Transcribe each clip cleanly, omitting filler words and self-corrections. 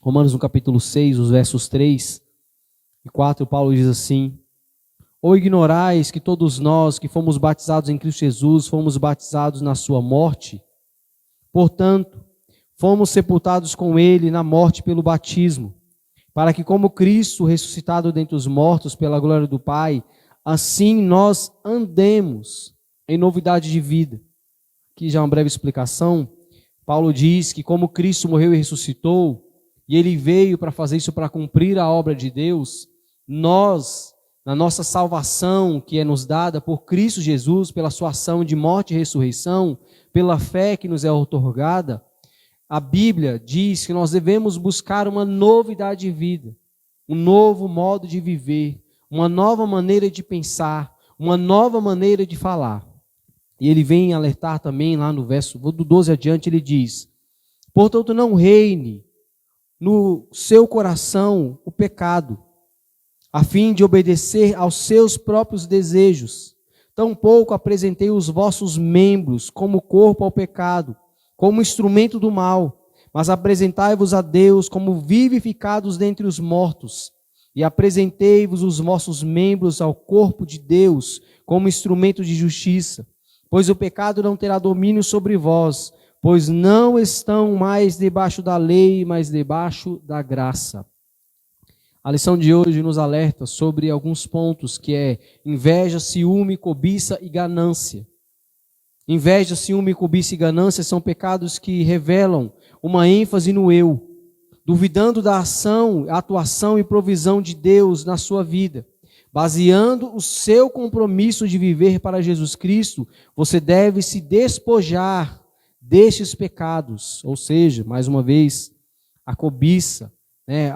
Romanos no capítulo 6, os versos 3 e 4, Paulo diz assim: ou ignorais que todos nós que fomos batizados em Cristo Jesus, fomos batizados na sua morte? Portanto, fomos sepultados com ele na morte pelo batismo, para que como Cristo ressuscitado dentre os mortos pela glória do Pai, assim nós andemos em novidade de vida. Aqui já uma breve explicação. Paulo diz que como Cristo morreu e ressuscitou, e ele veio para fazer isso, para cumprir a obra de Deus, nós, na nossa salvação, que é nos dada por Cristo Jesus, pela sua ação de morte e ressurreição, pela fé que nos é outorgada, a Bíblia diz que nós devemos buscar uma novidade de vida, um novo modo de viver, uma nova maneira de pensar, uma nova maneira de falar. E ele vem alertar também lá no verso do 12 adiante, ele diz: portanto não reine no seu coração o pecado, a fim de obedecer aos seus próprios desejos. Tampouco apresentei os vossos membros como corpo ao pecado, como instrumento do mal, mas apresentai-vos a Deus como vivificados dentre os mortos, e apresentei-vos os vossos membros ao corpo de Deus como instrumento de justiça. Pois o pecado não terá domínio sobre vós, pois não estão mais debaixo da lei, mas debaixo da graça. A lição de hoje nos alerta sobre alguns pontos, que é inveja, ciúme, cobiça e ganância. Inveja, ciúme, cobiça e ganância são pecados que revelam uma ênfase no eu, duvidando da ação, atuação e provisão de Deus na sua vida. Baseando o seu compromisso de viver para Jesus Cristo, você deve se despojar destes pecados, ou seja, mais uma vez, a cobiça,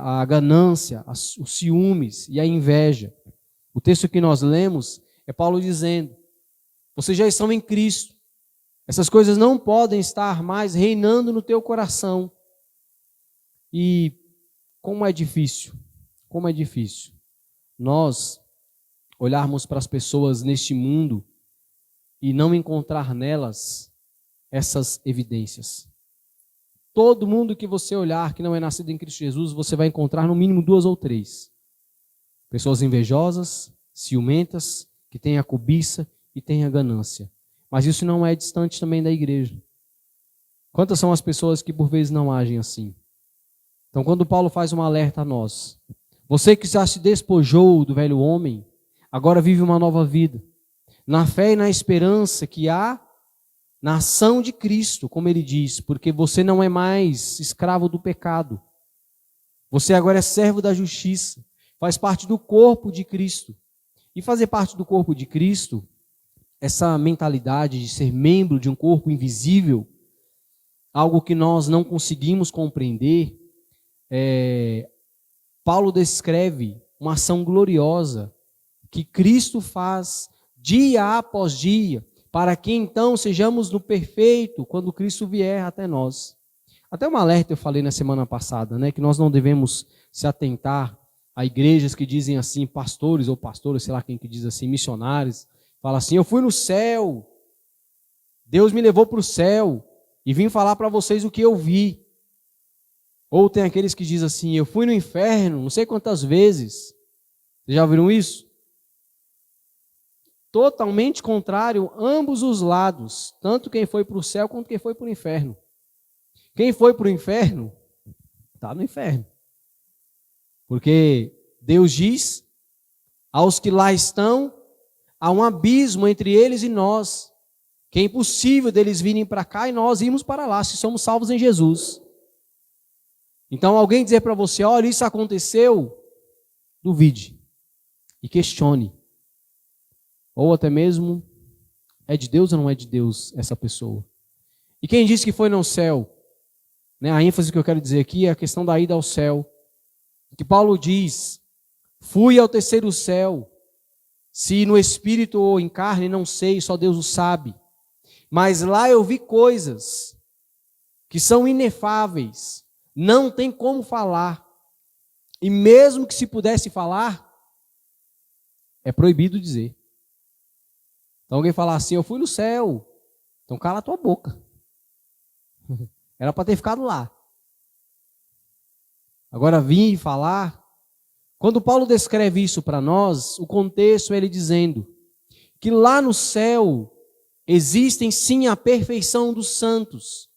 a ganância, os ciúmes e a inveja. O texto que nós lemos é Paulo dizendo: vocês já estão em Cristo, essas coisas não podem estar mais reinando no teu coração. E como é difícil nós olharmos para as pessoas neste mundo e não encontrar nelas essas evidências. Todo mundo que você olhar que não é nascido em Cristo Jesus, você vai encontrar no mínimo 2 ou 3. Pessoas invejosas, ciumentas, que têm a cobiça e têm a ganância. Mas isso não é distante também da igreja. Quantas são as pessoas que por vezes não agem assim? Então, quando Paulo faz um alerta a nós: você que já se despojou do velho homem, agora vive uma nova vida, na fé e na esperança que há na ação de Cristo, como ele diz, porque você não é mais escravo do pecado. Você agora é servo da justiça, faz parte do corpo de Cristo. E fazer parte do corpo de Cristo, essa mentalidade de ser membro de um corpo invisível, algo que nós não conseguimos compreender, Paulo descreve uma ação gloriosa que Cristo faz dia após dia, para que então sejamos no perfeito quando Cristo vier até nós. Até um alerta eu falei na semana passada, que nós não devemos se atentar a igrejas que dizem assim, pastores ou pastoras, sei lá quem que diz assim, missionários, fala assim: eu fui no céu, Deus me levou para o céu e vim falar para vocês o que eu vi. Ou tem aqueles que dizem assim: eu fui no inferno não sei quantas vezes. Vocês já ouviram isso? Totalmente contrário, ambos os lados, tanto quem foi para o céu quanto quem foi para o inferno. Quem foi para o inferno, está no inferno. Porque Deus diz: aos que lá estão, há um abismo entre eles e nós, que é impossível deles virem para cá e nós irmos para lá, se somos salvos em Jesus. Então alguém dizer para você: olha, isso aconteceu, duvide e questione. Ou até mesmo, é de Deus ou não é de Deus essa pessoa? E quem disse que foi no céu? A ênfase que eu quero dizer aqui é a questão da ida ao céu. Que Paulo diz: fui ao terceiro céu, se no espírito ou em carne, não sei, só Deus o sabe. Mas lá eu vi coisas que são inefáveis, não tem como falar. E mesmo que se pudesse falar, é proibido dizer. Então alguém falar assim: eu fui no céu, então cala a tua boca. Era para ter ficado lá. Agora vir e falar, quando Paulo descreve isso para nós, o contexto é ele dizendo que lá no céu existem sim a perfeição dos santos.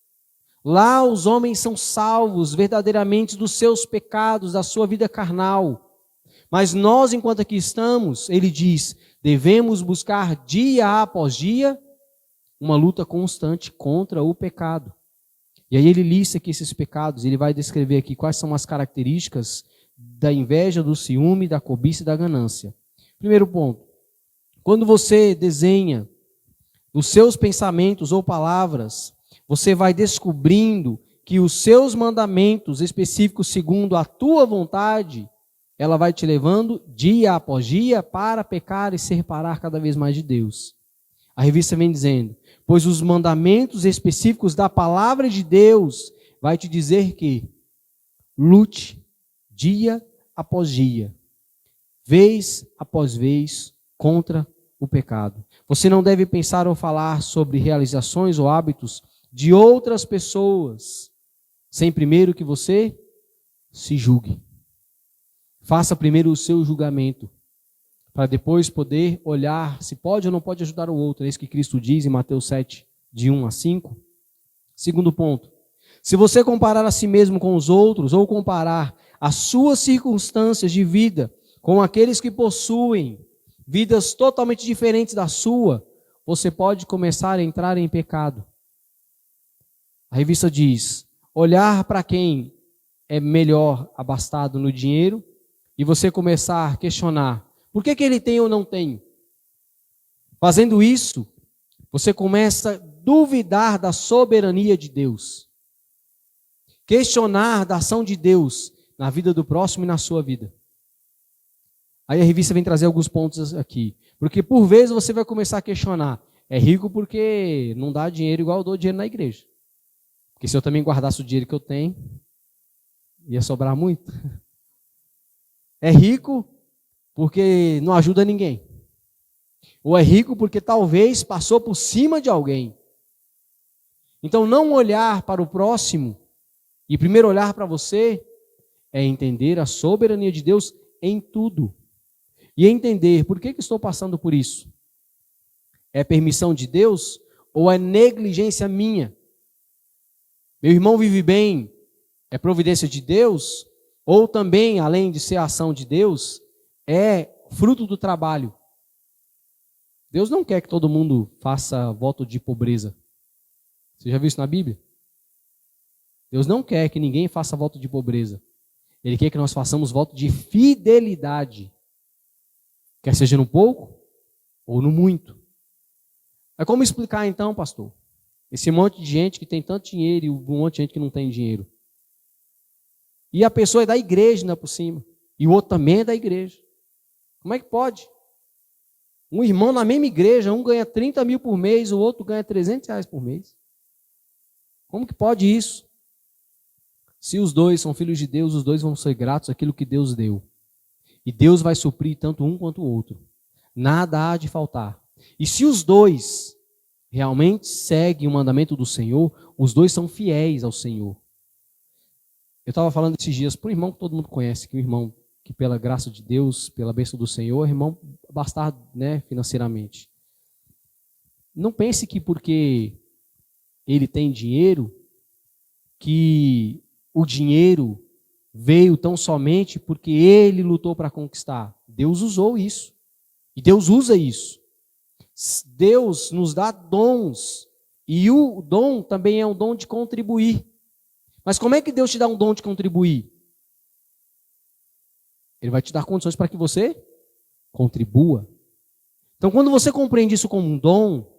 Lá os homens são salvos verdadeiramente dos seus pecados, da sua vida carnal. Mas nós, enquanto aqui estamos, ele diz, devemos buscar dia após dia uma luta constante contra o pecado. E aí ele lista aqui esses pecados, ele vai descrever aqui quais são as características da inveja, do ciúme, da cobiça e da ganância. Primeiro ponto, quando você desenha os seus pensamentos ou palavras, você vai descobrindo que os seus mandamentos específicos segundo a tua vontade, ela vai te levando dia após dia para pecar e se separar cada vez mais de Deus. A revista vem dizendo, pois os mandamentos específicos da palavra de Deus vai te dizer que lute dia após dia, vez após vez, contra o pecado. Você não deve pensar ou falar sobre realizações ou hábitos de outras pessoas, sem primeiro que você se julgue. Faça primeiro o seu julgamento, para depois poder olhar se pode ou não pode ajudar o outro. É isso que Cristo diz em Mateus 7, de 1 a 5. Segundo ponto, se você comparar a si mesmo com os outros, ou comparar as suas circunstâncias de vida com aqueles que possuem vidas totalmente diferentes da sua, você pode começar a entrar em pecado. A revista diz, olhar para quem é melhor abastado no dinheiro e você começar a questionar, por que ele tem ou não tem? Fazendo isso, você começa a duvidar da soberania de Deus. Questionar da ação de Deus na vida do próximo e na sua vida. Aí a revista vem trazer alguns pontos aqui. Porque por vezes você vai começar a questionar. É rico porque não dá dinheiro igual eu dou dinheiro na igreja. Porque se eu também guardasse o dinheiro que eu tenho, ia sobrar muito. É rico porque não ajuda ninguém. Ou é rico porque talvez passou por cima de alguém. Então não olhar para o próximo e primeiro olhar para você é entender a soberania de Deus em tudo. E entender por que estou passando por isso. É permissão de Deus ou é negligência minha? Meu irmão vive bem, é providência de Deus? Ou também, além de ser a ação de Deus, é fruto do trabalho? Deus não quer que todo mundo faça voto de pobreza. Você já viu isso na Bíblia? Deus não quer que ninguém faça voto de pobreza. Ele quer que nós façamos voto de fidelidade. Quer seja no pouco ou no muito. Mas como explicar então, pastor? Esse monte de gente que tem tanto dinheiro e um monte de gente que não tem dinheiro. E a pessoa é da igreja, ainda por cima. E o outro também é da igreja. Como é que pode? Um irmão na mesma igreja, um ganha 30 mil por mês, o outro ganha 300 reais por mês. Como que pode isso? Se os dois são filhos de Deus, os dois vão ser gratos àquilo que Deus deu. E Deus vai suprir tanto um quanto o outro. Nada há de faltar. E se os dois realmente seguem o mandamento do Senhor, os dois são fiéis ao Senhor. Eu estava falando esses dias para um irmão que todo mundo conhece, que é um irmão que pela graça de Deus, pela bênção do Senhor, é um irmão abastado, financeiramente. Não pense que porque ele tem dinheiro, que o dinheiro veio tão somente porque ele lutou para conquistar. Deus usou isso. E Deus usa isso. Deus nos dá dons. E o dom também é um dom de contribuir. Mas como é que Deus te dá um dom de contribuir? Ele vai te dar condições para que você contribua. Então, quando você compreende isso como um dom,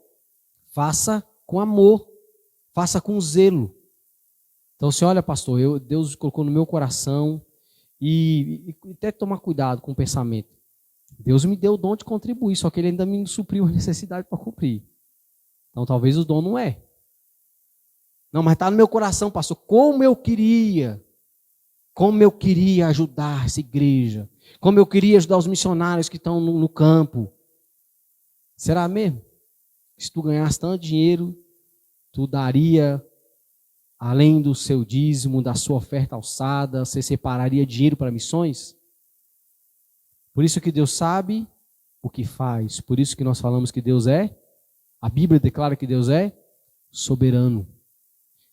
faça com amor, faça com zelo. Então, você olha, pastor, Deus colocou no meu coração e até tomar cuidado com o pensamento. Deus me deu o dom de contribuir, só que Ele ainda me supriu a necessidade para cumprir. Então, talvez o dom não é. Não, mas está no meu coração, pastor, como eu queria ajudar essa igreja, como eu queria ajudar os missionários que estão no campo. Será mesmo? Se tu ganhasse tanto dinheiro, tu daria além do seu dízimo, da sua oferta alçada, você separaria dinheiro para missões? Por isso que Deus sabe o que faz. Por isso que nós falamos que Deus a Bíblia declara que Deus é soberano.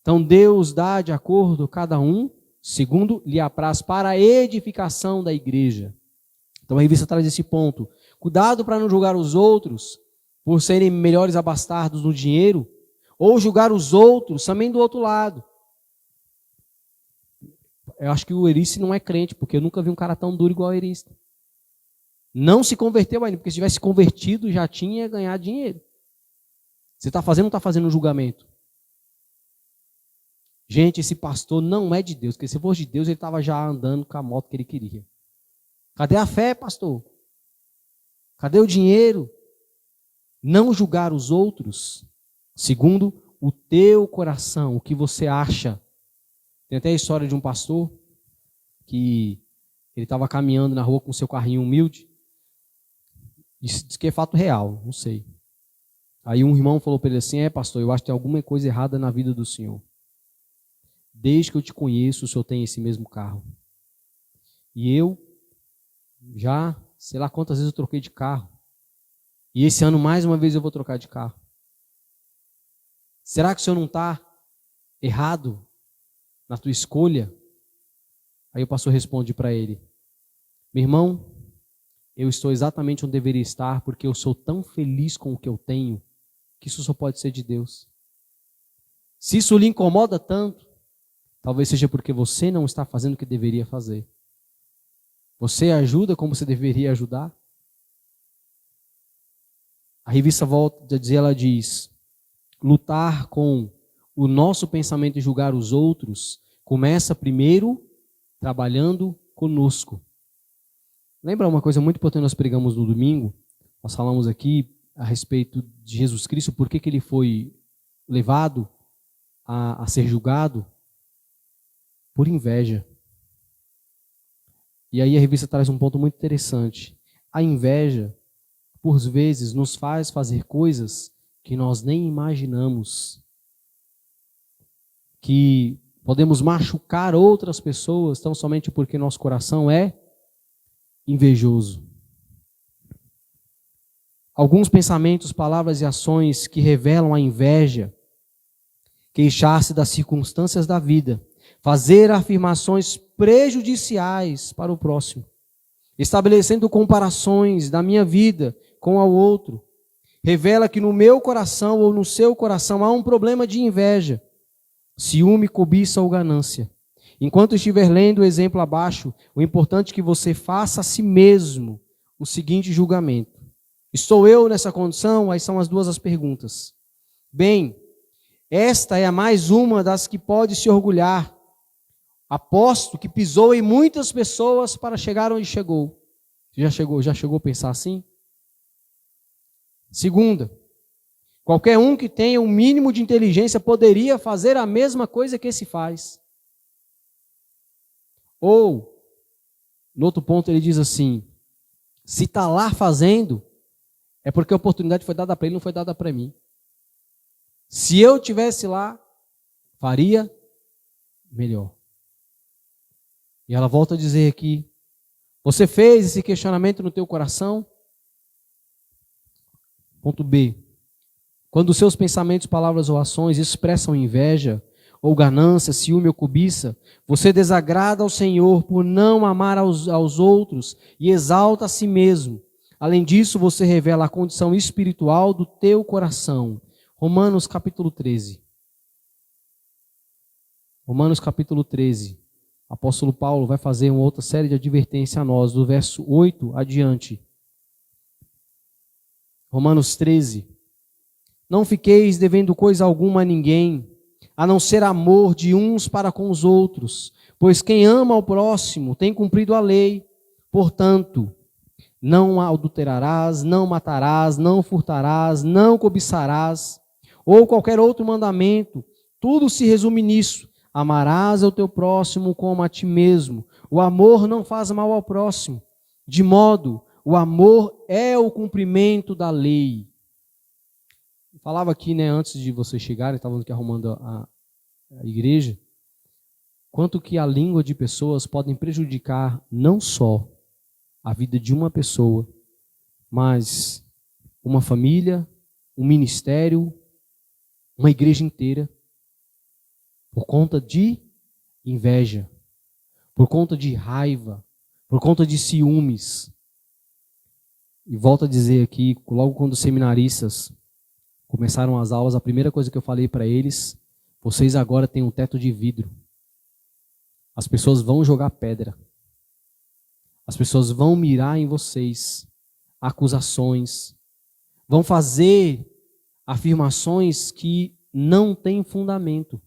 Então Deus dá de acordo cada um, segundo lhe apraz, para a edificação da igreja. Então a revista traz esse ponto. Cuidado para não julgar os outros por serem melhores abastardos no dinheiro, ou julgar os outros também do outro lado. Eu acho que o Erice não é crente, porque eu nunca vi um cara tão duro igual o Erice. Não se converteu ainda, porque se tivesse convertido já tinha ganhado dinheiro. Você está fazendo ou não está fazendo um julgamento? Gente, esse pastor não é de Deus, porque se fosse de Deus ele estava já andando com a moto que ele queria. Cadê a fé, pastor? Cadê o dinheiro? Não julgar os outros segundo o teu coração, o que você acha. Tem até a história de um pastor que ele estava caminhando na rua com seu carrinho humilde. Isso diz que é fato real, não sei. Aí um irmão falou para ele assim: pastor, eu acho que tem alguma coisa errada na vida do senhor. Desde que eu te conheço, o senhor tem esse mesmo carro. E eu já, sei lá quantas vezes eu troquei de carro. E esse ano, mais uma vez, eu vou trocar de carro. Será que o senhor não está errado na tua escolha? Aí o pastor responde para ele: meu irmão, eu estou exatamente onde deveria estar, porque eu sou tão feliz com o que eu tenho, que isso só pode ser de Deus. Se isso lhe incomoda tanto, talvez seja porque você não está fazendo o que deveria fazer. Você ajuda como você deveria ajudar? A revista volta a dizer, ela diz: lutar com o nosso pensamento e julgar os outros começa primeiro trabalhando conosco. Lembra uma coisa muito importante que nós pregamos no domingo? Nós falamos aqui a respeito de Jesus Cristo, por que ele foi levado a ser julgado? Por inveja. E aí a revista traz um ponto muito interessante. A inveja, por vezes, nos faz fazer coisas que nós nem imaginamos. Que podemos machucar outras pessoas tão somente porque nosso coração é invejoso. Alguns pensamentos, palavras e ações que revelam a inveja: queixar-se das circunstâncias da vida, fazer afirmações prejudiciais para o próximo, estabelecendo comparações da minha vida com a outro, revela que no meu coração ou no seu coração há um problema de inveja, ciúme, cobiça ou ganância. Enquanto estiver lendo o exemplo abaixo, o importante é que você faça a si mesmo o seguinte julgamento: estou eu nessa condição? Aí são as perguntas. Bem, esta é a mais uma das que pode se orgulhar. Aposto que pisou em muitas pessoas para chegar onde chegou. Já chegou a pensar assim? Segunda, qualquer um que tenha um mínimo de inteligência poderia fazer a mesma coisa que esse faz. Ou, no outro ponto ele diz assim: se está lá fazendo, é porque a oportunidade foi dada para ele, não foi dada para mim. Se eu estivesse lá, faria melhor. E ela volta a dizer aqui: você fez esse questionamento no teu coração? Ponto B. Quando os seus pensamentos, palavras ou ações expressam inveja, ou ganância, ciúme ou cobiça, você desagrada ao Senhor por não amar aos outros e exalta a si mesmo. Além disso, você revela a condição espiritual do teu coração. Romanos capítulo 13. Romanos capítulo 13. O apóstolo Paulo vai fazer uma outra série de advertência a nós, do verso 8 adiante. Romanos 13. Não fiqueis devendo coisa alguma a ninguém, a não ser amor de uns para com os outros, pois quem ama ao próximo tem cumprido a lei. Portanto, não adulterarás, não matarás, não furtarás, não cobiçarás, ou qualquer outro mandamento. Tudo se resume nisso: amarás ao teu próximo como a ti mesmo. O amor não faz mal ao próximo. De modo, o amor é o cumprimento da lei. Eu falava aqui, antes de vocês chegarem, estávamos aqui arrumando a igreja, quanto que a língua de pessoas podem prejudicar não só a vida de uma pessoa, mas uma família, um ministério, uma igreja inteira, por conta de inveja, por conta de raiva, por conta de ciúmes. E volto a dizer aqui, logo quando os seminaristas começaram as aulas, a primeira coisa que eu falei para eles, vocês agora têm um teto de vidro. As pessoas vão jogar pedra. As pessoas vão mirar em vocês acusações, vão fazer afirmações que não têm fundamento.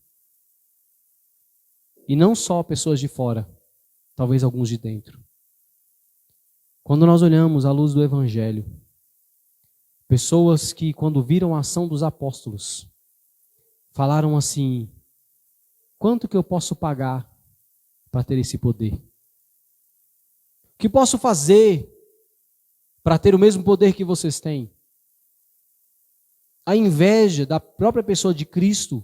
E não só pessoas de fora, talvez alguns de dentro. Quando nós olhamos à luz do Evangelho, pessoas que, quando viram a ação dos apóstolos, falaram assim: quanto que eu posso pagar para ter esse poder? O que posso fazer para ter o mesmo poder que vocês têm? A inveja da própria pessoa de Cristo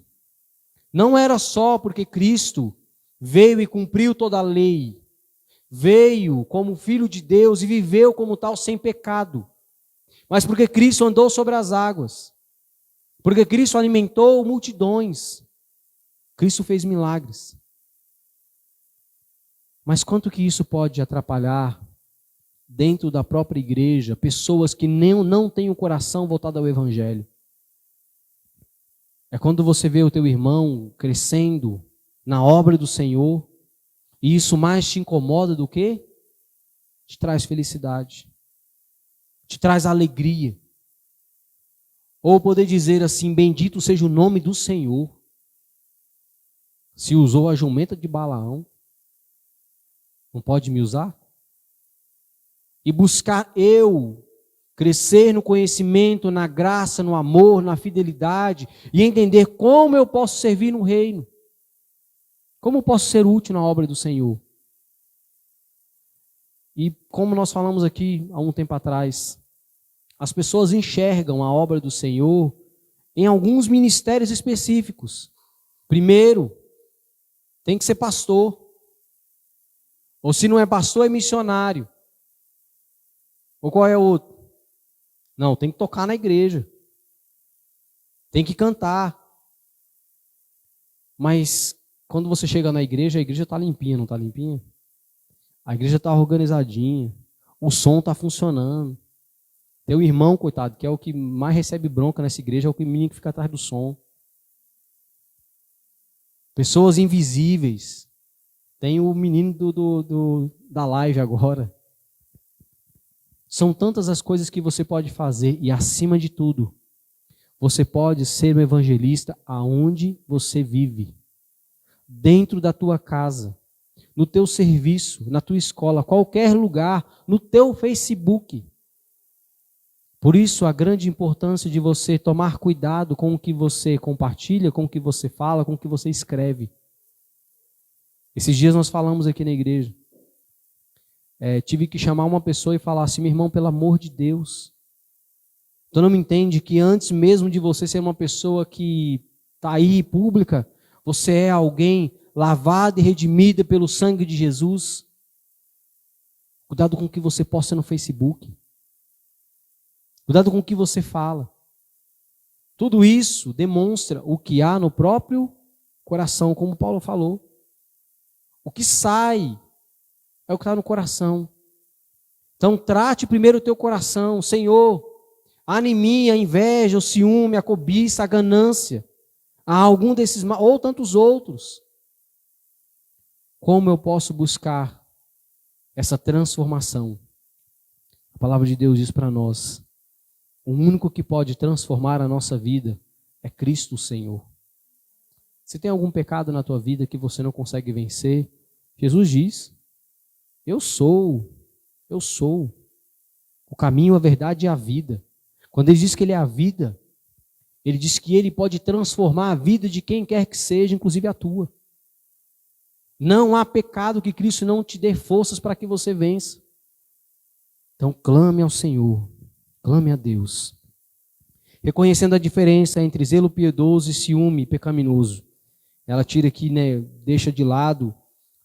não era só porque Cristo veio e cumpriu toda a lei, veio como Filho de Deus e viveu como tal sem pecado, mas porque Cristo andou sobre as águas, porque Cristo alimentou multidões, Cristo fez milagres. Mas quanto que isso pode atrapalhar dentro da própria igreja pessoas que não têm o coração voltado ao Evangelho? É quando você vê o teu irmão crescendo na obra do Senhor, e isso mais te incomoda do que te traz felicidade, te traz alegria. Ou poder dizer assim: bendito seja o nome do Senhor. Se usou a jumenta de Balaão, não pode me usar? E buscar eu crescer no conhecimento, na graça, no amor, na fidelidade, e entender como eu posso servir no reino. Como eu posso ser útil na obra do Senhor? E como nós falamos aqui há um tempo atrás, as pessoas enxergam a obra do Senhor em alguns ministérios específicos. Primeiro, tem que ser pastor. Ou se não é pastor, é missionário. Ou qual é o outro? Não, tem que tocar na igreja. Tem que cantar. Mas quando você chega na igreja, a igreja está limpinha, não está limpinha? A igreja está organizadinha. O som está funcionando. Teu irmão, coitado, que é o que mais recebe bronca nessa igreja, é o menino que fica atrás do som. Pessoas invisíveis. Tem o menino da live agora. São tantas as coisas que você pode fazer e, acima de tudo, você pode ser um evangelista aonde você vive. Dentro da tua casa, no teu serviço, na tua escola, qualquer lugar, no teu Facebook. Por isso, a grande importância de você tomar cuidado com o que você compartilha, com o que você fala, com o que você escreve. Esses dias nós falamos aqui na igreja. Tive que chamar uma pessoa e falar assim: meu irmão, pelo amor de Deus, tu não me entende que antes mesmo de você ser uma pessoa que está aí pública, você é alguém lavado e redimida pelo sangue de Jesus? Cuidado com o que você posta no Facebook. Cuidado com o que você fala. Tudo isso demonstra o que há no próprio coração, como Paulo falou. O que sai é o que está no coração. Então trate primeiro o teu coração. Senhor, há em mim a inveja, o ciúme, a cobiça, a ganância. Há algum desses, ou tantos outros. Como eu posso buscar essa transformação? A palavra de Deus diz para nós: o único que pode transformar a nossa vida é Cristo, o Senhor. Se tem algum pecado na tua vida que você não consegue vencer, Jesus diz: eu sou o caminho, a verdade e a vida. Quando ele diz que ele é a vida, ele diz que ele pode transformar a vida de quem quer que seja, inclusive a tua. Não há pecado que Cristo não te dê forças para que você vença. Então clame ao Senhor, clame a Deus, reconhecendo a diferença entre zelo piedoso e ciúme pecaminoso. ela tira aqui, né, deixa de lado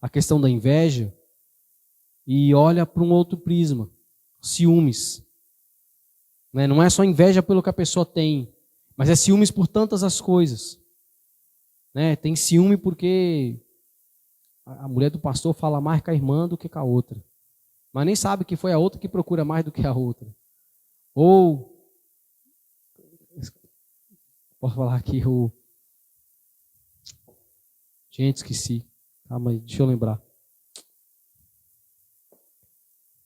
a questão da inveja e olha para um outro prisma, ciúmes. Né? Não é só inveja pelo que a pessoa tem, mas é ciúmes por tantas as coisas. Né? Tem ciúme porque a mulher do pastor fala mais com a irmã do que com a outra, mas nem sabe que foi a outra que procura mais do que a outra. Ou, posso falar aqui, gente, esqueci. Calma aí, deixa eu lembrar.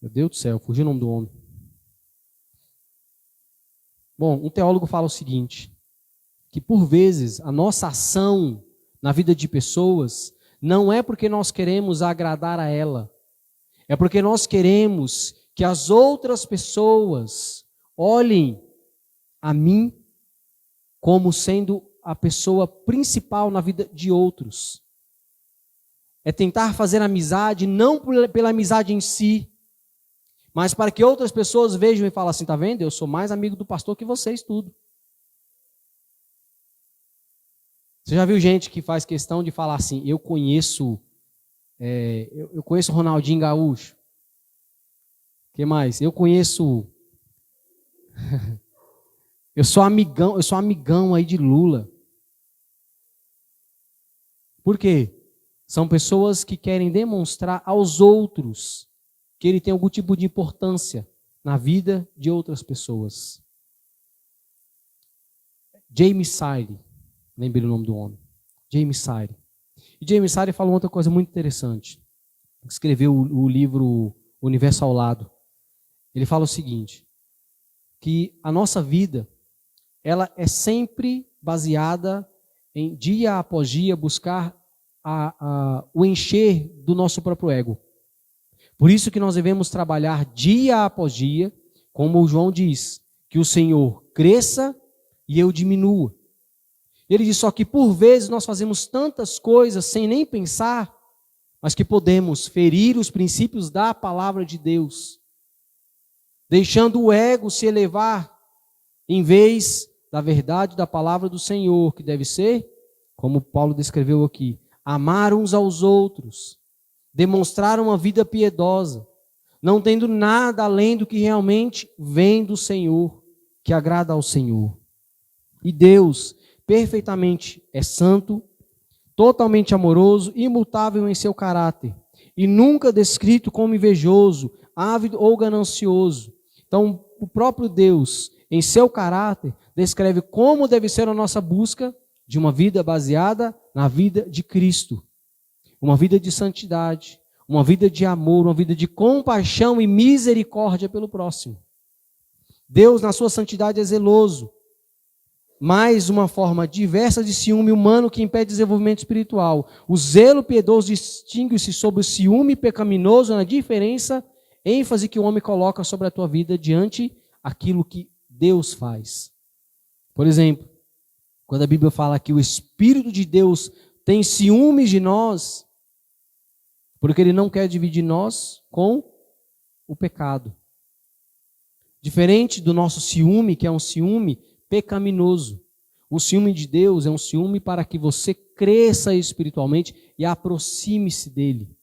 Meu Deus do céu, fugiu o nome do homem. Bom, um teólogo fala o seguinte, que por vezes a nossa ação na vida de pessoas não é porque nós queremos agradar a ela, é porque nós queremos que as outras pessoas olhem a mim como sendo a pessoa principal na vida de outros. É tentar fazer amizade não pela amizade em si, mas para que outras pessoas vejam e falem assim, tá vendo? Eu sou mais amigo do pastor que vocês tudo. Você já viu gente que faz questão de falar assim, eu conheço o Ronaldinho Gaúcho. O que mais? Eu conheço... eu sou amigão aí de Lula. Por quê? São pessoas que querem demonstrar aos outros que ele tem algum tipo de importância na vida de outras pessoas. James Sire, lembrei o nome do homem. James Sire. E James Sire falou outra coisa muito interessante. Escreveu o livro Universo ao Lado. Ele fala o seguinte, que a nossa vida, ela é sempre baseada em dia após dia buscar o encher do nosso próprio ego. Por isso que nós devemos trabalhar dia após dia, como o João diz, que o Senhor cresça e eu diminua. Ele diz só que por vezes nós fazemos tantas coisas sem nem pensar, mas que podemos ferir os princípios da palavra de Deus, deixando o ego se elevar em vez da verdade da palavra do Senhor, que deve ser, como Paulo descreveu aqui, amar uns aos outros, demonstrar uma vida piedosa, não tendo nada além do que realmente vem do Senhor, que agrada ao Senhor. E Deus perfeitamente é santo, totalmente amoroso, imutável em seu caráter, e nunca descrito como invejoso, ávido ou ganancioso. Então, o próprio Deus, em seu caráter, descreve como deve ser a nossa busca de uma vida baseada na vida de Cristo. Uma vida de santidade, uma vida de amor, uma vida de compaixão e misericórdia pelo próximo. Deus, na sua santidade, é zeloso, mas uma forma diversa de ciúme humano que impede desenvolvimento espiritual. O zelo piedoso distingue-se sobre o ciúme pecaminoso na diferença, ênfase que o homem coloca sobre a tua vida diante aquilo que Deus faz. Por exemplo, quando a Bíblia fala que o Espírito de Deus tem ciúmes de nós, porque Ele não quer dividir nós com o pecado. Diferente do nosso ciúme, que é um ciúme pecaminoso. O ciúme de Deus é um ciúme para que você cresça espiritualmente e aproxime-se dEle.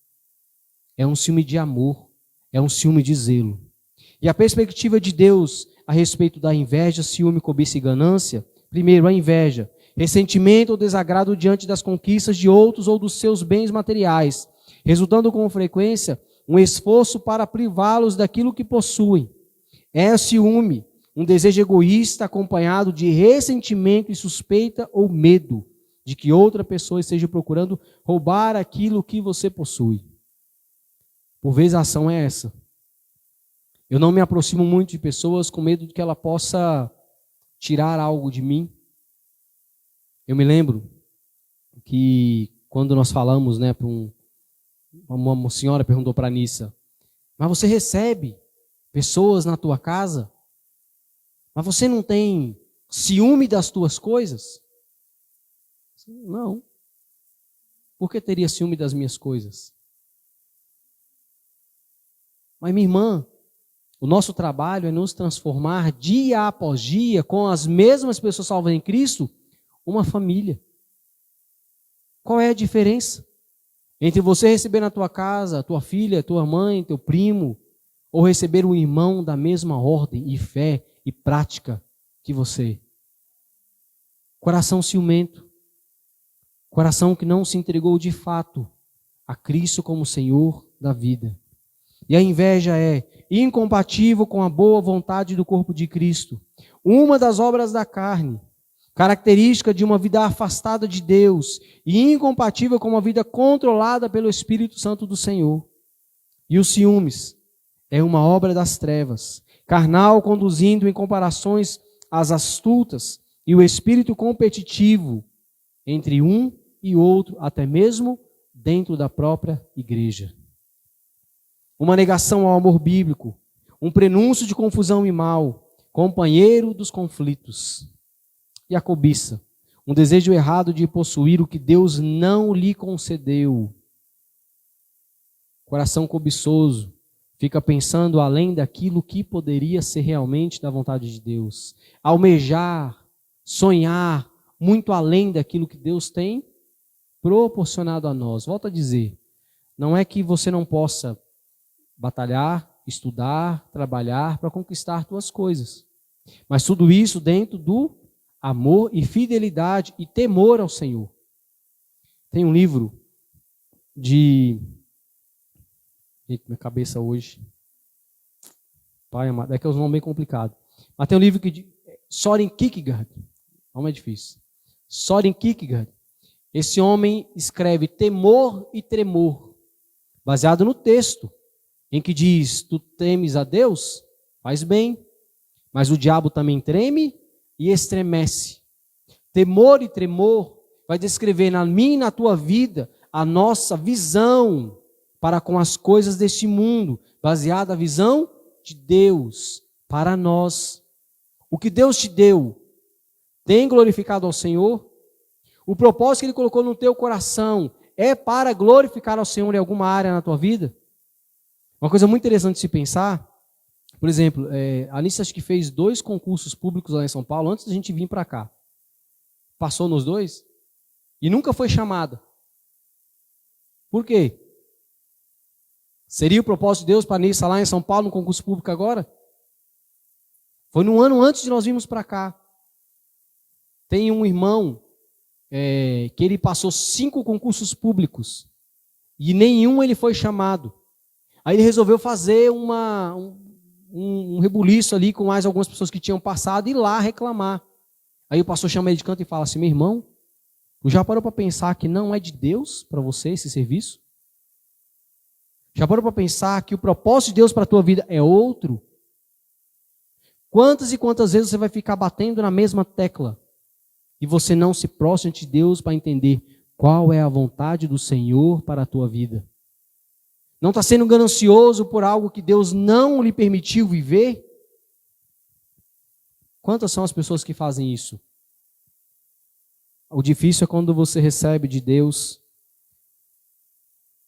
É um ciúme de amor, é um ciúme de zelo. E a perspectiva de Deus a respeito da inveja, ciúme, cobiça e ganância, primeiro, a inveja, ressentimento ou desagrado diante das conquistas de outros ou dos seus bens materiais, resultando com frequência um esforço para privá-los daquilo que possuem. É ciúme, um desejo egoísta acompanhado de ressentimento e suspeita ou medo de que outra pessoa esteja procurando roubar aquilo que você possui. Por vezes a ação é essa. Eu não me aproximo muito de pessoas com medo de que ela possa tirar algo de mim. Eu me lembro que quando nós falamos, né, uma senhora perguntou para a Nissa, mas você recebe pessoas na tua casa? Mas você não tem ciúme das tuas coisas? Não. Por que teria ciúme das minhas coisas? Mas minha irmã, o nosso trabalho é nos transformar dia após dia, com as mesmas pessoas salvas em Cristo, uma família. Qual é a diferença entre você receber na tua casa, tua filha, tua mãe, teu primo, ou receber um irmão da mesma ordem e fé e prática que você? Coração ciumento, coração que não se entregou de fato a Cristo como Senhor da vida. E a inveja é incompatível com a boa vontade do corpo de Cristo. Uma das obras da carne, característica de uma vida afastada de Deus e incompatível com uma vida controlada pelo Espírito Santo do Senhor. E os ciúmes é uma obra das trevas, carnal, conduzindo em comparações às astutas e o espírito competitivo entre um e outro, até mesmo dentro da própria igreja. Uma negação ao amor bíblico, um prenúncio de confusão e mal, companheiro dos conflitos. E a cobiça, um desejo errado de possuir o que Deus não lhe concedeu. Coração cobiçoso, fica pensando além daquilo que poderia ser realmente da vontade de Deus. Almejar, sonhar muito além daquilo que Deus tem proporcionado a nós. Volto a dizer, não é que você não possa batalhar, estudar, trabalhar para conquistar tuas coisas. Mas tudo isso dentro do amor e fidelidade e temor ao Senhor. Tem um livro de... Eita, minha cabeça hoje. Pai amado, é que é um nome bem complicado. Mas tem um livro que... Soren Kierkegaard. Nome é difícil. Soren Kierkegaard. Esse homem escreve Temor e Tremor, baseado no texto, em que diz, tu temes a Deus? Faz bem. Mas o diabo também treme e estremece. Temor e tremor vai descrever na minha e na tua vida a nossa visão para com as coisas deste mundo, baseada na visão de Deus para nós. O que Deus te deu tem glorificado ao Senhor? O propósito que Ele colocou no teu coração é para glorificar ao Senhor em alguma área na tua vida? Uma coisa muito interessante de se pensar, por exemplo, a Alice acho que fez 2 concursos públicos lá em São Paulo antes da gente vir para cá. Passou nos 2 e nunca foi chamada. Por quê? Seria o propósito de Deus para a Alice lá em São Paulo no concurso público agora? Foi no ano antes de nós virmos para cá. Tem um irmão que ele passou 5 concursos públicos e nenhum ele foi chamado. Aí ele resolveu fazer um rebuliço ali com mais algumas pessoas que tinham passado e ir lá reclamar. Aí o pastor chama ele de canto e fala assim, meu irmão, tu já parou para pensar que não é de Deus para você esse serviço? Já parou para pensar que o propósito de Deus para a tua vida é outro? Quantas e quantas vezes você vai ficar batendo na mesma tecla e você não se prostra ante Deus para entender qual é a vontade do Senhor para a tua vida? Não está sendo ganancioso por algo que Deus não lhe permitiu viver? Quantas são as pessoas que fazem isso? O difícil é quando você recebe de Deus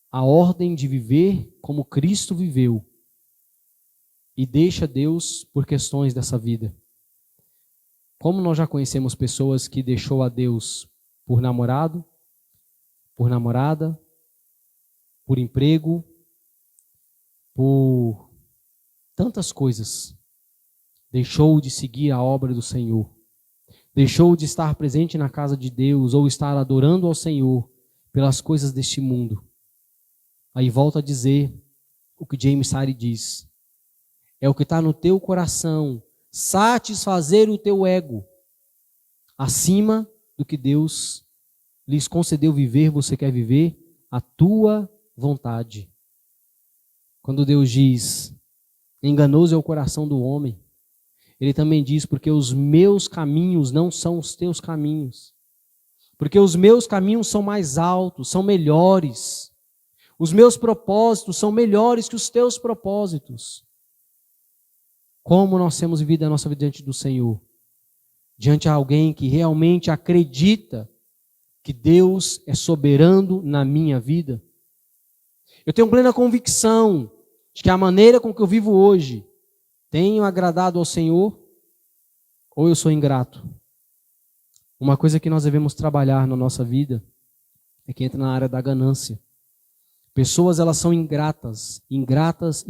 a ordem de viver como Cristo viveu e deixa Deus por questões dessa vida. Como nós já conhecemos pessoas que deixou a Deus por namorado, por namorada, por emprego, por tantas coisas, deixou de seguir a obra do Senhor, deixou de estar presente na casa de Deus ou estar adorando ao Senhor pelas coisas deste mundo. Aí volta a dizer o que James Sari diz, é o que está no teu coração, satisfazer o teu ego, acima do que Deus lhes concedeu viver, você quer viver a tua vontade. Quando Deus diz, enganoso é o coração do homem, Ele também diz, porque os meus caminhos não são os teus caminhos. Porque os meus caminhos são mais altos, são melhores. Os meus propósitos são melhores que os teus propósitos. Como nós temos vivido a nossa vida diante do Senhor? Diante de alguém que realmente acredita que Deus é soberano na minha vida? Eu tenho plena convicção de que a maneira com que eu vivo hoje tenho agradado ao Senhor ou eu sou ingrato? Uma coisa que nós devemos trabalhar na nossa vida é que entra na área da ganância. Pessoas, elas são ingratas e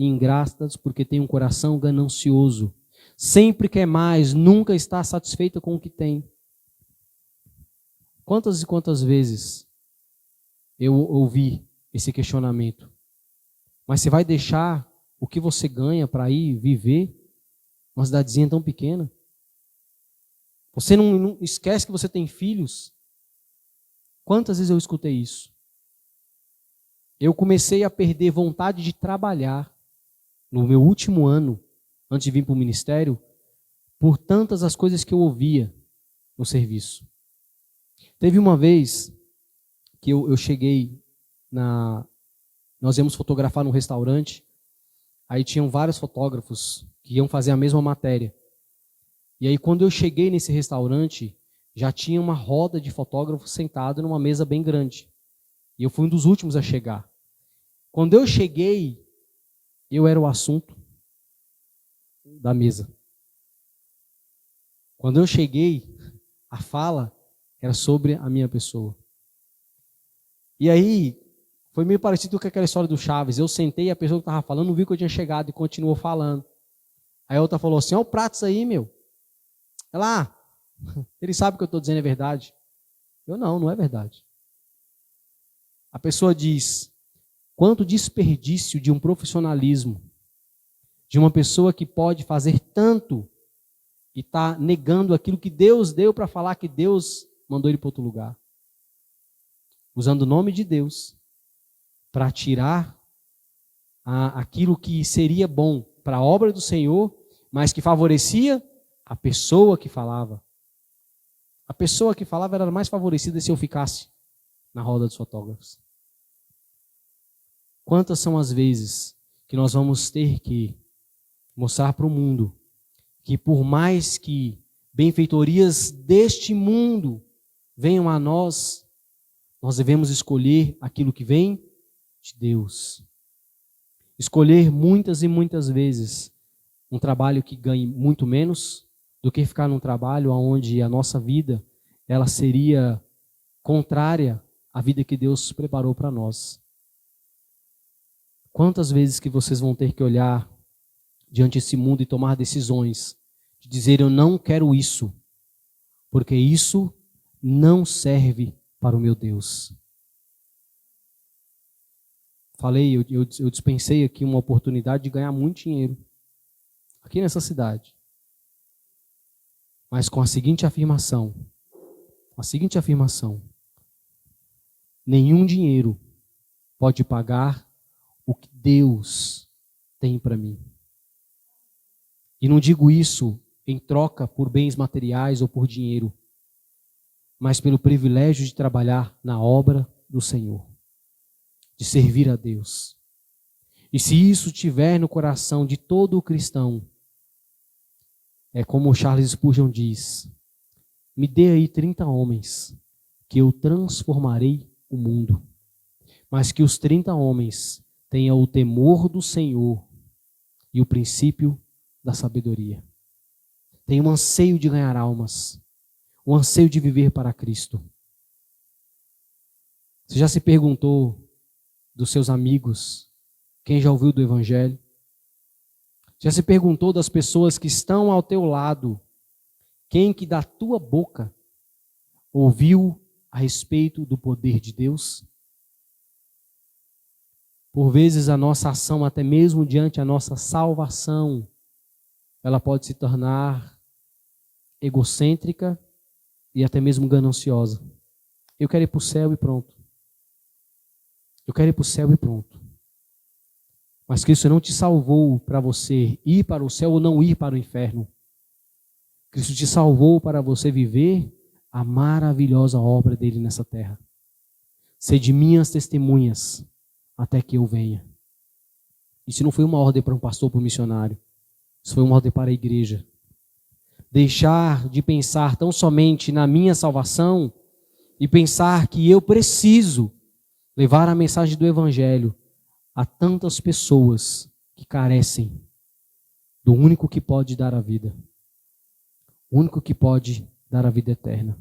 ingratas porque têm um coração ganancioso. Sempre quer mais, nunca está satisfeita com o que tem. Quantas e quantas vezes eu ouvi esse questionamento? Mas você vai deixar o que você ganha para ir viver uma cidadezinha tão pequena? Você não esquece que você tem filhos? Quantas vezes eu escutei isso? Eu comecei a perder vontade de trabalhar no meu último ano, antes de vir para o ministério, por tantas as coisas que eu ouvia no serviço. Teve uma vez que eu cheguei nós íamos fotografar num restaurante, aí tinham vários fotógrafos que iam fazer a mesma matéria. E aí quando eu cheguei nesse restaurante, já tinha uma roda de fotógrafos sentado numa mesa bem grande. E eu fui um dos últimos a chegar. Quando eu cheguei, eu era o assunto da mesa. Quando eu cheguei, a fala era sobre a minha pessoa. E aí, foi meio parecido com aquela história do Chaves. Eu sentei e a pessoa que estava falando não viu que eu tinha chegado e continuou falando. Aí a outra falou assim, olha o prato aí, meu. Ela, ele sabe que eu estou dizendo é verdade. Eu não é verdade. A pessoa diz, quanto desperdício de um profissionalismo, de uma pessoa que pode fazer tanto e está negando aquilo que Deus deu para falar que Deus mandou ele para outro lugar. Usando o nome de Deus para tirar aquilo que seria bom para a obra do Senhor, mas que favorecia a pessoa que falava. A pessoa que falava era mais favorecida se eu ficasse na roda dos fotógrafos. Quantas são as vezes que nós vamos ter que mostrar para o mundo que por mais que benfeitorias deste mundo venham a nós, nós devemos escolher aquilo que vem de Deus. Escolher muitas e muitas vezes um trabalho que ganhe muito menos do que ficar num trabalho onde a nossa vida ela seria contrária à vida que Deus preparou para nós. Quantas vezes que vocês vão ter que olhar diante desse mundo e tomar decisões de dizer eu não quero isso, porque isso não serve para o meu Deus. Falei, eu dispensei aqui uma oportunidade de ganhar muito dinheiro aqui nessa cidade. Mas com a seguinte afirmação, nenhum dinheiro pode pagar o que Deus tem para mim. E não digo isso em troca por bens materiais ou por dinheiro, mas pelo privilégio de trabalhar na obra do Senhor, de servir a Deus. E se isso tiver no coração de todo o cristão, é como Charles Spurgeon diz, me dê aí 30 homens, que eu transformarei o mundo. Mas que os 30 homens tenham o temor do Senhor e o princípio da sabedoria. Tenham um anseio de ganhar almas, um anseio de viver para Cristo. Você já se perguntou dos seus amigos, quem já ouviu do Evangelho? Já se perguntou das pessoas que estão ao teu lado, quem que da tua boca ouviu a respeito do poder de Deus? Por vezes a nossa ação, até mesmo diante da nossa salvação, ela pode se tornar egocêntrica e até mesmo gananciosa. Eu quero ir para o céu e pronto. Eu quero ir para o céu e pronto. Mas Cristo não te salvou para você ir para o céu ou não ir para o inferno. Cristo te salvou para você viver a maravilhosa obra dele nessa terra. Sede minhas testemunhas até que eu venha. Isso não foi uma ordem para um pastor, para um missionário. Isso foi uma ordem para a igreja. Deixar de pensar tão somente na minha salvação e pensar que eu preciso levar a mensagem do Evangelho a tantas pessoas que carecem do único que pode dar a vida. O único que pode dar a vida eterna.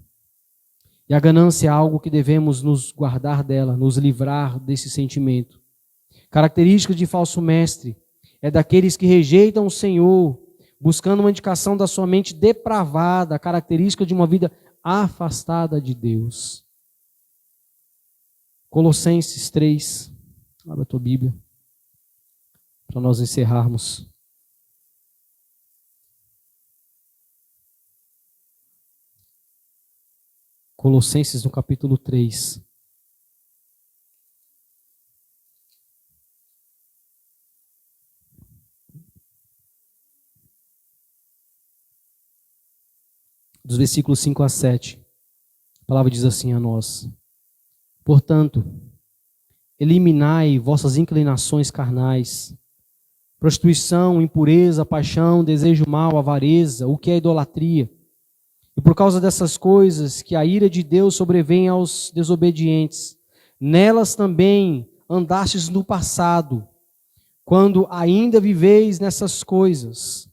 E a ganância é algo que devemos nos guardar dela, nos livrar desse sentimento. Característica de falso mestre é daqueles que rejeitam o Senhor, buscando uma indicação da sua mente depravada, a característica de uma vida afastada de Deus. Colossenses 3, abre a tua Bíblia, para nós encerrarmos. Colossenses no capítulo 3. Dos versículos 5 a 7. A palavra diz assim a nós: portanto, eliminai vossas inclinações carnais, prostituição, impureza, paixão, desejo mau, avareza, o que é idolatria. E por causa dessas coisas que a ira de Deus sobrevém aos desobedientes, nelas também andastes no passado, quando ainda viveis nessas coisas.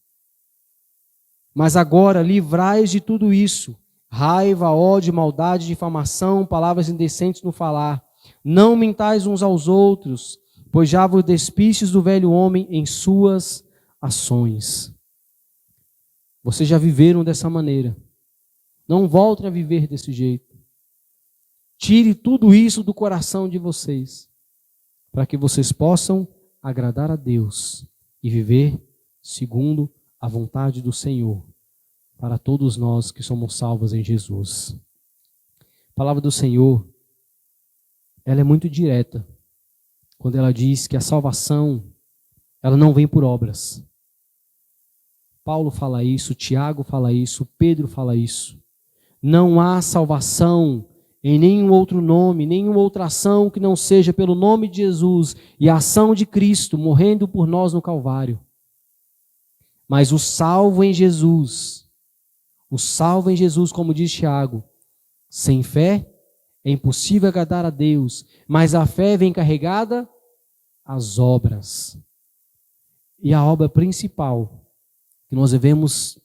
Mas agora livrai-vos de tudo isso: raiva, ódio, maldade, difamação, palavras indecentes no falar. Não mentais uns aos outros, pois já vos despistes do velho homem em suas ações. Vocês já viveram dessa maneira. Não voltem a viver desse jeito. Tire tudo isso do coração de vocês, para que vocês possam agradar a Deus e viver segundo a vontade do Senhor, para todos nós que somos salvos em Jesus. A palavra do Senhor, ela é muito direta, quando ela diz que a salvação, ela não vem por obras. Paulo fala isso, Tiago fala isso, Pedro fala isso. Não há salvação em nenhum outro nome, nenhuma outra ação que não seja pelo nome de Jesus e a ação de Cristo morrendo por nós no Calvário. Mas o salvo em Jesus, como diz Tiago, sem fé é impossível agradar a Deus, mas a fé vem carregada às obras. E a obra principal que nós devemos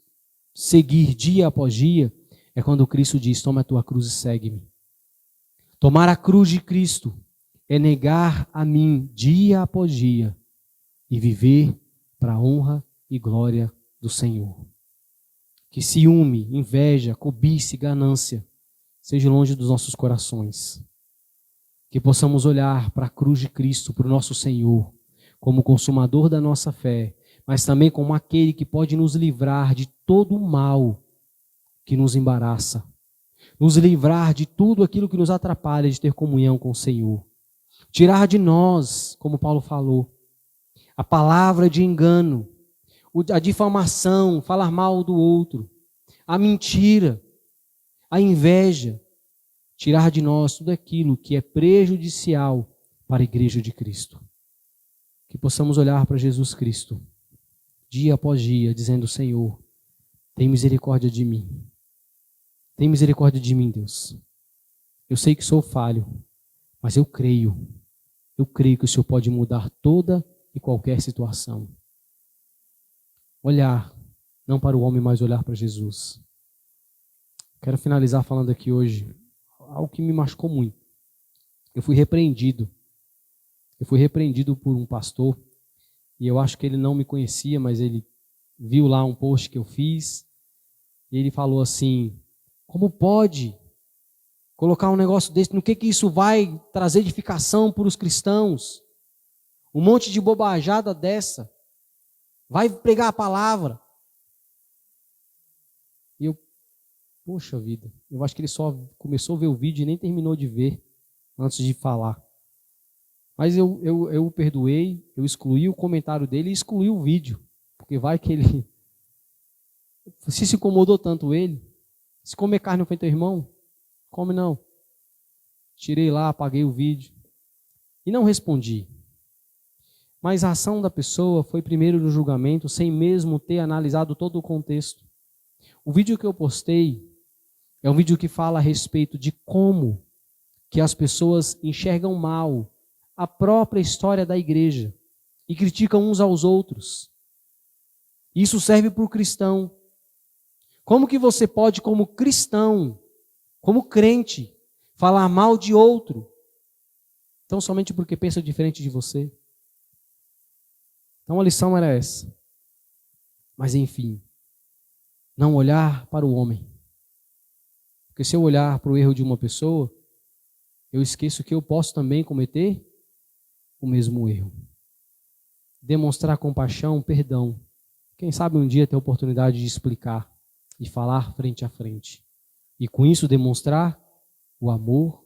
seguir dia após dia é quando Cristo diz: toma a tua cruz e segue-me. Tomar a cruz de Cristo é negar a mim dia após dia e viver para a honra e glória do Senhor. Que ciúme, inveja, cobiça e ganância seja longe dos nossos corações. Que possamos olhar para a cruz de Cristo, para o nosso Senhor, como consumador da nossa fé, mas também como aquele que pode nos livrar de todo o mal que nos embaraça, nos livrar de tudo aquilo que nos atrapalha de ter comunhão com o Senhor. Tirar de nós, como Paulo falou, a palavra de engano, a difamação, falar mal do outro, a mentira, a inveja. Tirar de nós tudo aquilo que é prejudicial para a igreja de Cristo. Que possamos olhar para Jesus Cristo, dia após dia, dizendo: Senhor, tem misericórdia de mim. Tem misericórdia de mim, Deus. Eu sei que sou falho, mas eu creio que o Senhor pode mudar toda e qualquer situação. Olhar, não para o homem, mas olhar para Jesus. Quero finalizar falando aqui hoje algo que me machucou muito. Eu fui repreendido por um pastor, e eu acho que ele não me conhecia, mas ele viu lá um post que eu fiz, e ele falou assim: como pode colocar um negócio desse? No que isso vai trazer edificação para os cristãos? Um monte de bobajada dessa. Vai pregar a palavra. E eu, poxa vida, eu acho que ele só começou a ver o vídeo e nem terminou de ver antes de falar. Mas eu o perdoei, eu excluí o comentário dele e excluí o vídeo. Porque vai que ele... Se incomodou tanto ele, se comer carne não foi teu irmão, come não. Tirei lá, apaguei o vídeo. E não respondi. Mas a ação da pessoa foi primeiro no julgamento, sem mesmo ter analisado todo o contexto. O vídeo que eu postei é um vídeo que fala a respeito de como que as pessoas enxergam mal a própria história da igreja e criticam uns aos outros. Isso serve para o cristão. Como que você pode, como cristão, como crente, falar mal de outro, tão somente porque pensa diferente de você. Então a lição era essa. Mas enfim, não olhar para o homem. Porque se eu olhar para o erro de uma pessoa, eu esqueço que eu posso também cometer o mesmo erro. Demonstrar compaixão, perdão. Quem sabe um dia ter a oportunidade de explicar e falar frente a frente. E com isso demonstrar o amor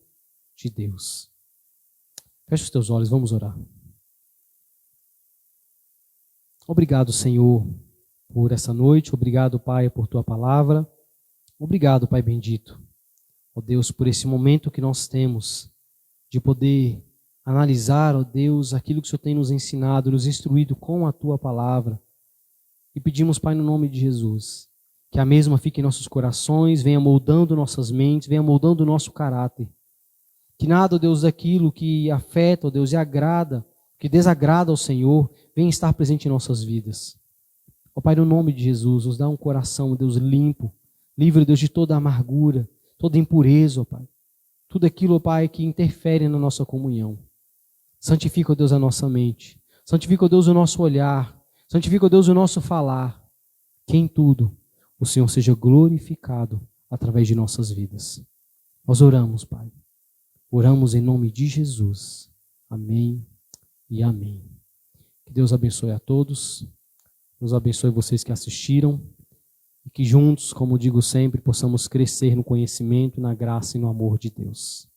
de Deus. Feche os teus olhos, vamos orar. Obrigado, Senhor, por essa noite. Obrigado, Pai, por tua palavra. Obrigado, Pai bendito. Ó Deus, por esse momento que nós temos de poder analisar, ó Deus, aquilo que o Senhor tem nos ensinado, nos instruído com a tua palavra. E pedimos, Pai, no nome de Jesus, que a mesma fique em nossos corações, venha moldando nossas mentes, venha moldando o nosso caráter. Que nada, ó Deus, daquilo que afeta, ó Deus, e agrada, que desagrada ao Senhor, venha estar presente em nossas vidas. Ó Pai, no nome de Jesus, nos dá um coração, ó Deus, limpo, livre, ó Deus, de toda amargura, toda impureza, ó Pai. Tudo aquilo, ó Pai, que interfere na nossa comunhão. Santifica, ó Deus, a nossa mente. Santifica, ó Deus, o nosso olhar. Santifica, ó Deus, o nosso falar. Que em tudo o Senhor seja glorificado através de nossas vidas. Nós oramos, Pai. Oramos em nome de Jesus. Amém e amém. Que Deus abençoe a todos. Deus abençoe vocês que assistiram. E que juntos, como digo sempre, possamos crescer no conhecimento, na graça e no amor de Deus.